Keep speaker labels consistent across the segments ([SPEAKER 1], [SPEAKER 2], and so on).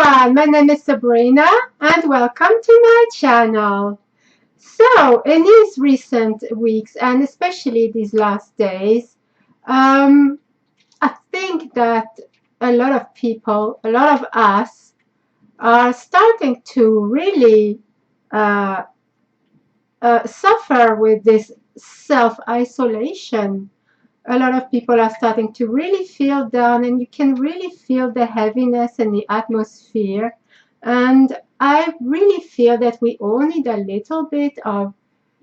[SPEAKER 1] everyone, my name is Sabrina and welcome to my channel. So in these recent weeks and especially these last days, I think that a lot of people, a lot of us are starting to really suffer with this self-isolation. A lot of people are starting to really feel down, and you can really feel the heaviness in the atmosphere. And I really feel that we all need a little bit of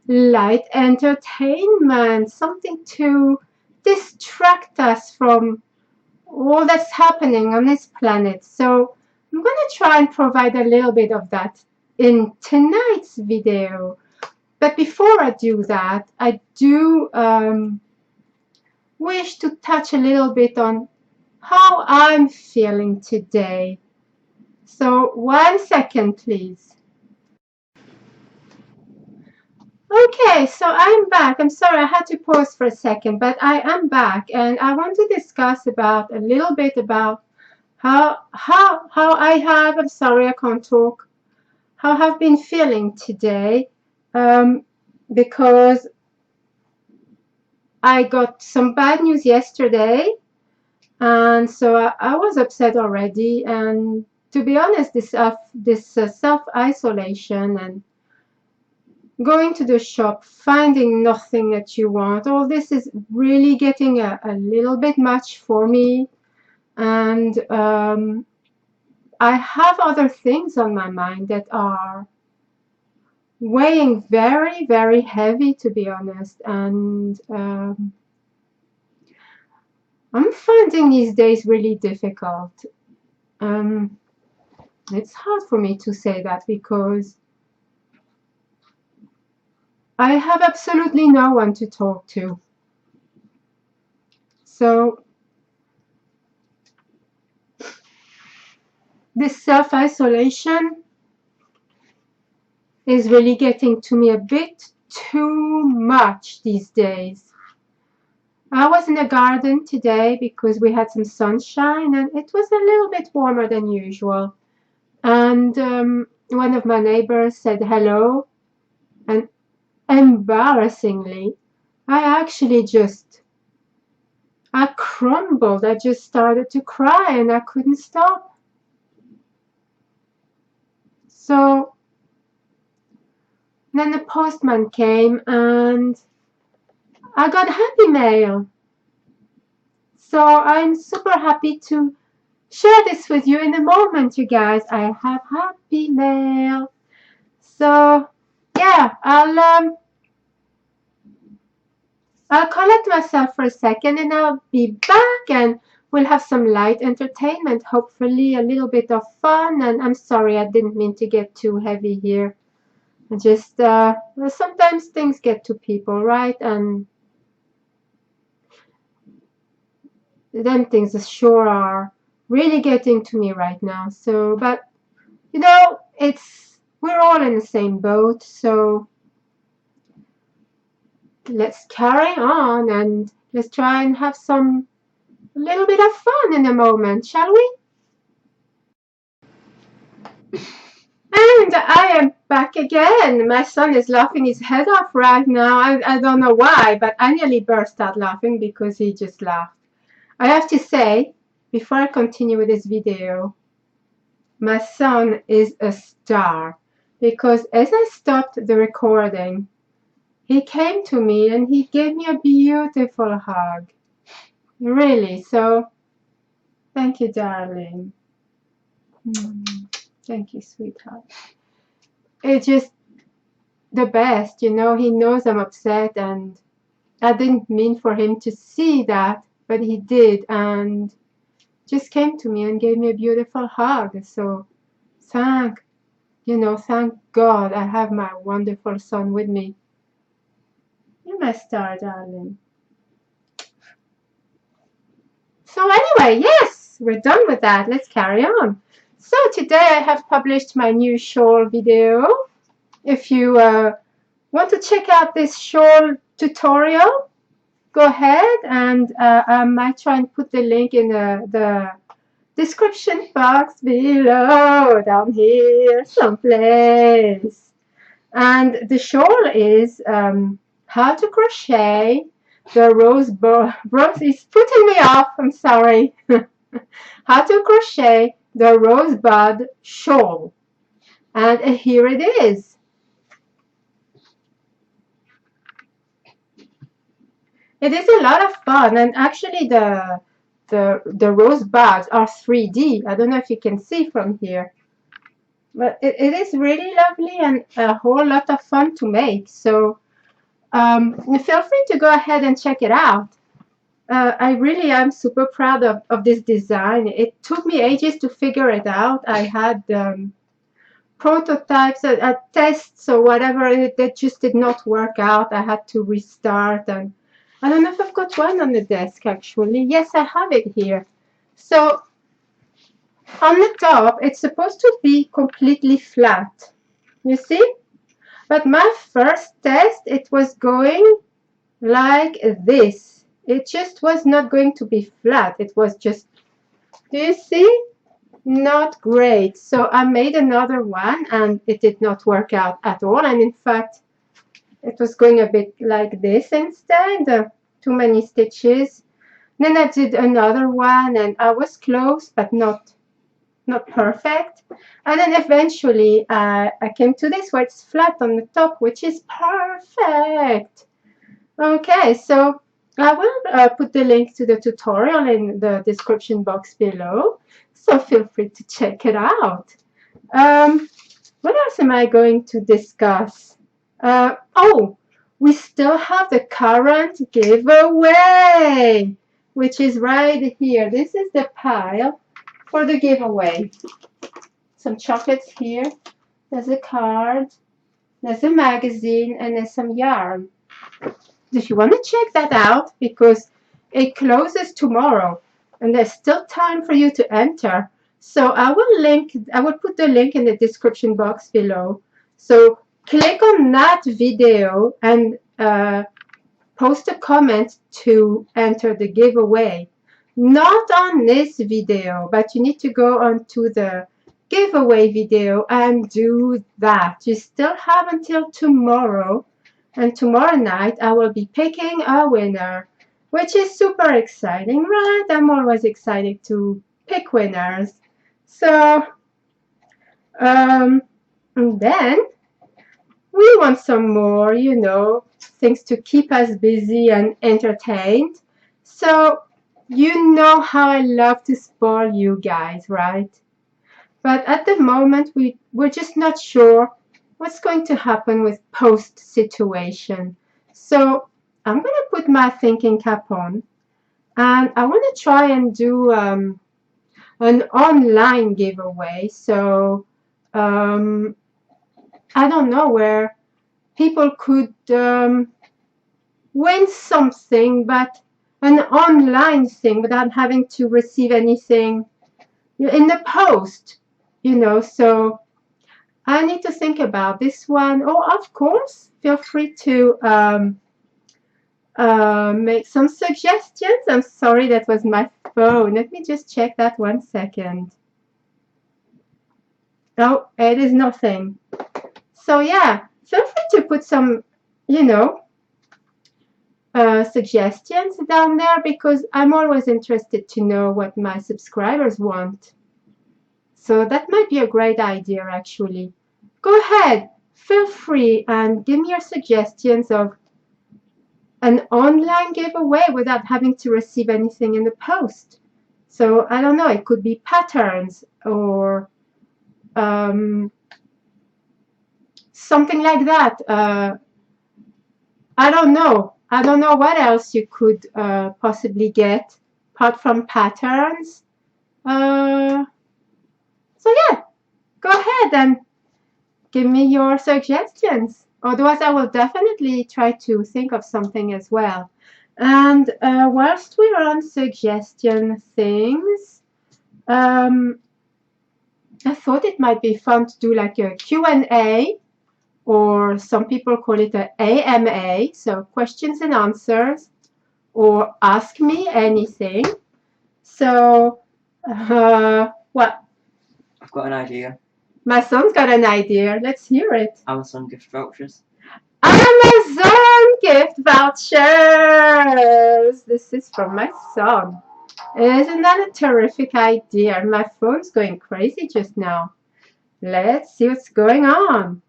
[SPEAKER 1] light entertainment, something to distract us from all that's happening on this planet. So I'm going to try and provide a little bit of that in tonight's video. But before I do that, I do wish to touch a little bit on how I'm feeling today. So 1 second, please. Okay, so I'm back. I'm sorry I had to pause for a second, but I am back, and I want to discuss about a little bit about how I have. I'm sorry I can't talk. How I've been feeling today, because I got some bad news yesterday. And so I was upset already. And to be honest, this self-isolation and going to the shop, finding nothing that you want, all this is really getting a little bit much for me. And I have other things on my mind that are weighing very, very heavy, to be honest. And I'm finding these days really difficult. It's hard for me to say that because I have absolutely no one to talk to. So this self-isolation is really getting to me a bit too much these days. I was in the garden today because we had some sunshine and it was a little bit warmer than usual. And one of my neighbors said hello, and embarrassingly, I crumbled. I just started to cry and I couldn't stop. So then the postman came and I got happy mail. So I'm super happy to share this with you in a moment, you guys. I have happy mail. So yeah, I'll collect myself for a second and I'll be back, and we'll have some light entertainment, hopefully a little bit of fun. And I'm sorry, I didn't mean to get too heavy here. I just, sometimes things get to people, right? And them things sure are really getting to me right now. So, but, you know, we're all in the same boat. So let's carry on and let's try and have a little bit of fun in a moment, shall we? And I am back again. My son is laughing his head off right now. I don't know why, but I nearly burst out laughing because he just laughed. I have to say, before I continue with this video, my son is a star because as I stopped the recording, he came to me and he gave me a beautiful hug. Really, so thank you, darling. Thank you, sweetheart. It's just the best, you know. He knows I'm upset, and I didn't mean for him to see that, but he did, and just came to me and gave me a beautiful hug. So thank God I have my wonderful son with me. You're my star, darling. So anyway, yes, we're done with that. Let's carry on. So today I have published my new shawl video. If you want to check out this shawl tutorial, go ahead, and I might try and put the link in the description box below, down here someplace. And the shawl is how to crochet the rose is putting me off, I'm sorry. How to crochet the Rosebud Shawl. And here it is. It is a lot of fun, and actually the rosebuds are 3D. I don't know if you can see from here, but it is really lovely and a whole lot of fun to make. So feel free to go ahead and check it out. I really am super proud of this design. It took me ages to figure it out. I had prototypes, tests or whatever, that just did not work out. I had to restart, and I don't know if I've got one on the desk actually. Yes, I have it here. So on the top, it's supposed to be completely flat, you see? But my first test, it was going like this. It just was not going to be flat. It was just, do you see? Not great. So I made another one and it did not work out at all. And in fact, it was going a bit like this instead. Too many stitches. Then I did another one and I was close, but not perfect. And then eventually I came to this where it's flat on the top, which is perfect. Okay, so I will put the link to the tutorial in the description box below, so feel free to check it out. What else am I going to discuss? Oh, we still have the current giveaway, which is right here. This is the pile for the giveaway. Some chocolates here. There's a card. There's a magazine, and there's some yarn. If you want to check that out, because it closes tomorrow and there's still time for you to enter. So I will put the link in the description box below. So click on that video and post a comment to enter the giveaway. Not on this video, but you need to go onto the giveaway video and do that. You still have until tomorrow. And tomorrow night I will be picking a winner, which is super exciting, right? I'm always excited to pick winners. So, and then we want some more, things to keep us busy and entertained. So, you know how I love to spoil you guys, right? But at the moment, we're just not sure what's going to happen with post situation. So I'm going to put my thinking cap on and I want to try and do an online giveaway. So I don't know, where people could win something, but an online thing without having to receive anything in the post, so I need to think about this one. Oh, of course, feel free to make some suggestions. I'm sorry, that was my phone. Let me just check that 1 second. Oh, it is nothing. So yeah, feel free to put some, suggestions down there, because I'm always interested to know what my subscribers want. So that might be a great idea, actually. Go ahead, feel free and give me your suggestions of an online giveaway without having to receive anything in the post. So I don't know, it could be patterns or something like that. I don't know. I don't know what else you could possibly get apart from patterns. So yeah, go ahead and give me your suggestions. Otherwise, I will definitely try to think of something as well. And whilst we're on suggestion things, I thought it might be fun to do like a Q&A, or some people call it a AMA, so questions and answers, or ask me anything. So What?
[SPEAKER 2] I've got an idea.
[SPEAKER 1] My son's got an idea. Let's hear it.
[SPEAKER 2] Amazon gift vouchers.
[SPEAKER 1] Amazon gift vouchers! This is from my son. Isn't that a terrific idea? My phone's going crazy just now. Let's see what's going on.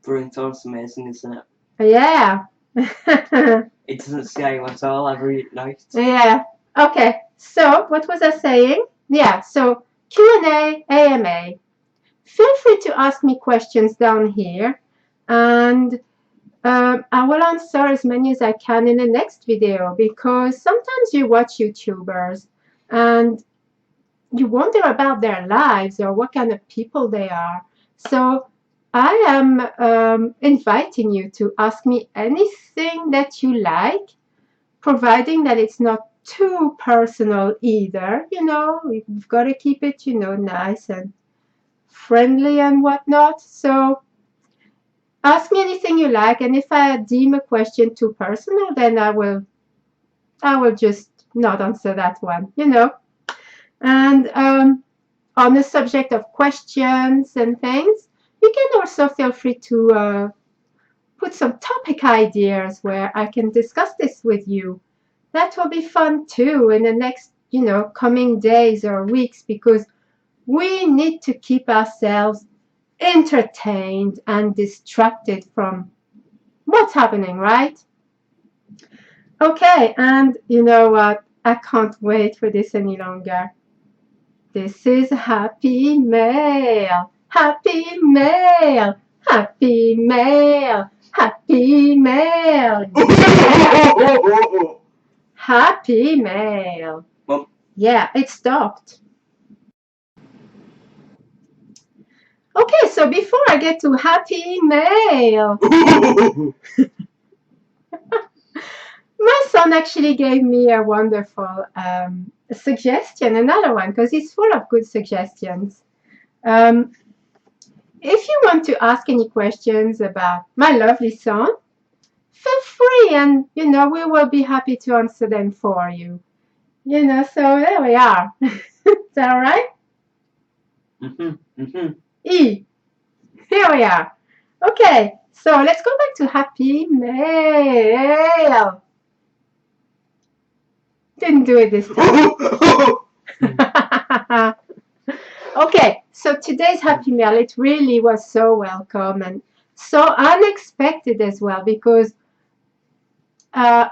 [SPEAKER 2] Brilliant, it's amazing, isn't it?
[SPEAKER 1] Yeah.
[SPEAKER 2] It doesn't scare you at all. I read at night.
[SPEAKER 1] Yeah. Okay. So what was I saying? Yeah. So Q&A, AMA. Feel free to ask me questions down here, and I will answer as many as I can in the next video, because sometimes you watch YouTubers and you wonder about their lives or what kind of people they are. So I am inviting you to ask me anything that you like, providing that it's not too personal either. We've got to keep it, nice and friendly and whatnot. So ask me anything you like, and if I deem a question too personal, then I will just not answer that one. And on the subject of questions and things, you can also feel free to put some topic ideas where I can discuss this with you. That will be fun too in the next, coming days or weeks, because we need to keep ourselves entertained and distracted from what's happening, right? Okay, and you know what? I can't wait for this any longer. This is Happy Mail. Happy Mail. Happy Mail. Happy Mail. Happy Mail.
[SPEAKER 2] Mum.
[SPEAKER 1] Yeah, it stopped. Okay, so before I get to Happy Mail, my son actually gave me a wonderful suggestion, another one, because he's full of good suggestions. If you want to ask any questions about my lovely son, feel free, and we will be happy to answer them for you. So there we are. Is that all right? E. Here we are. Okay, so let's go back to Happy Mail. Didn't do it this time. Okay, so today's Happy Mail, it really was so welcome and so unexpected as well, because the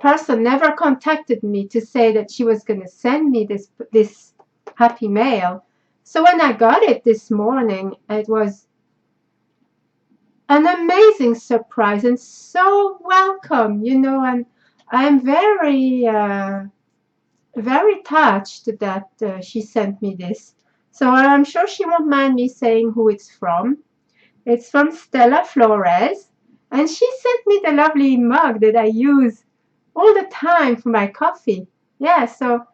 [SPEAKER 1] person never contacted me to say that she was going to send me this Happy Mail. So when I got it this morning, it was an amazing surprise and so welcome, and I'm very touched that she sent me this. So I'm sure she won't mind me saying who it's from. It's from Stella Flores, and she sent me the lovely mug that I use all the time for my coffee. Yeah, so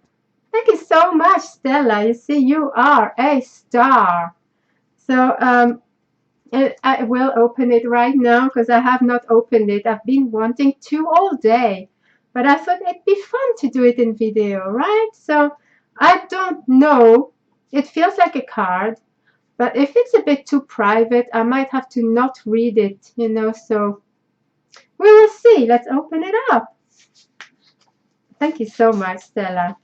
[SPEAKER 1] thank you so much, Stella. You see, you are a star. So I will open it right now, because I have not opened it. I've been wanting to all day, but I thought it'd be fun to do it in video, right? So I don't know. It feels like a card, but if it's a bit too private, I might have to not read it, so we will see. Let's open it up. Thank you so much, Stella.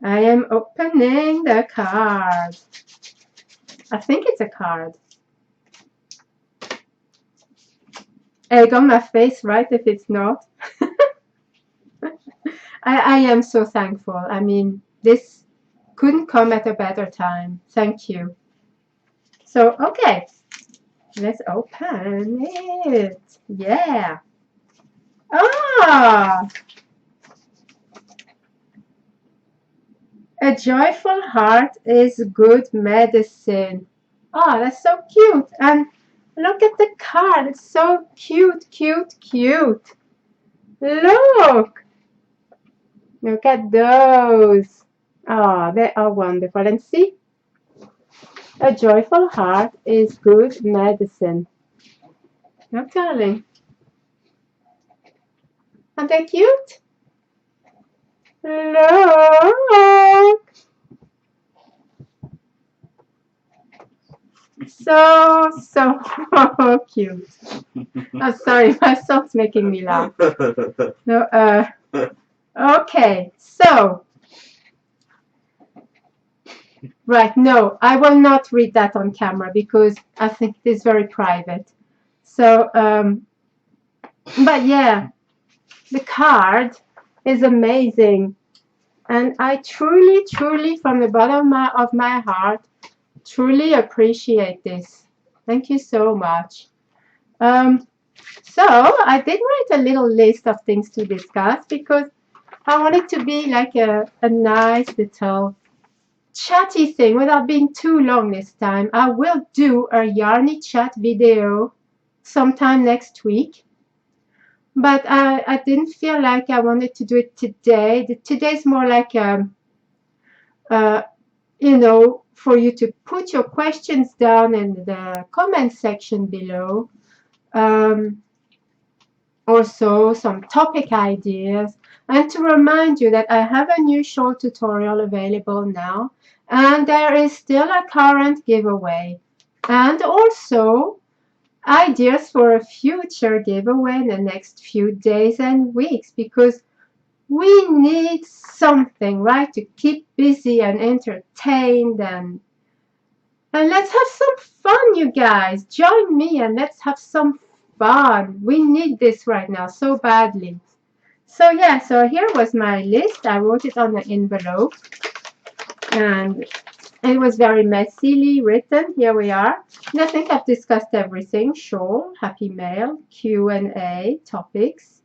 [SPEAKER 1] I am opening the card. I think it's a card. Egg on my face, right, if it's not. I am so thankful. I mean, this couldn't come at a better time. Thank you. So, okay, let's open it. Yeah. Ah! A joyful heart is good medicine. Oh, that's so cute. And look at the card. It's so cute, cute, cute. Look. Look at those. Oh, they are wonderful. And see, a joyful heart is good medicine. No, darling. Aren't they cute? So cute. I'm sorry, my son's making me laugh. No, okay, so, right, no, I will not read that on camera because I think it is very private. So, but yeah, the card is amazing. And I truly, truly, from the bottom of my heart, truly appreciate this. Thank you so much. Um, so I did write a little list of things to discuss because I want it to be like a nice little chatty thing without being too long this time. I will do a yarny chat video sometime next week, but I didn't feel like I wanted to do it today. Today's more like uh, for you to put your questions down in the comment section below. Also, some topic ideas, and to remind you that I have a new shawl tutorial available now, and there is still a current giveaway, and also ideas for a future giveaway in the next few days and weeks, because we need something, right, to keep busy and entertained, and let's have some fun, you guys. Join me and let's have some fun. We need this right now so badly. So yeah, so here was my list. I wrote it on an envelope and it was very messily written. Here we are. And I think I've discussed everything. Shawl, happy mail, Q&A, topics,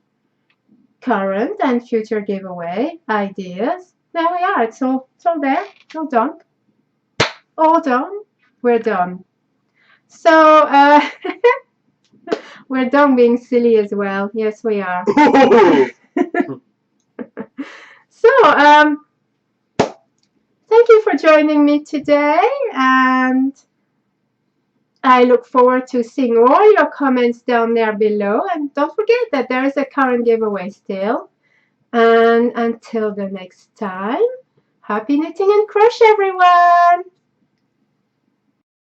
[SPEAKER 1] current and future giveaway, ideas. There we are. It's all there. All done. All done. We're done. So we're done being silly as well. Yes, we are. So thank you for joining me today, and I look forward to seeing all your comments down there below. And don't forget that there is a current giveaway still. And until the next time, happy knitting and crochet, everyone!